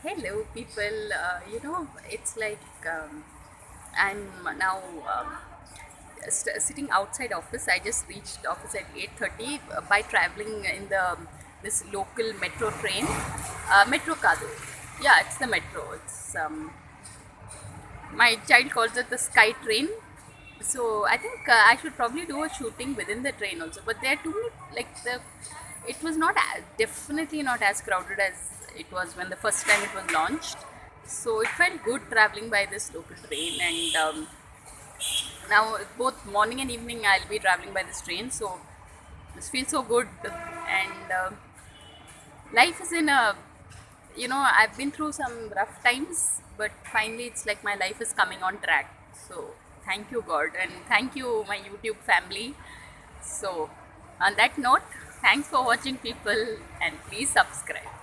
Hello, people. It's like I'm now sitting outside office. I just reached office at 8:30 by traveling in the this local metro train, Metro Kado. Yeah, it's the metro. It's my child calls it the sky train. So I think I should probably do a shooting within the train also. But there are too many it was not definitely not as crowded as it was when the first time it was launched. So it felt good traveling by this local train, and now both morning and evening I'll be traveling by this train. So this feels so good, and life is in a I've been through some rough times, but finally it's like my life is coming on track. So thank you, God, and thank you, my YouTube family. So on that note, thanks for watching, people, and please subscribe.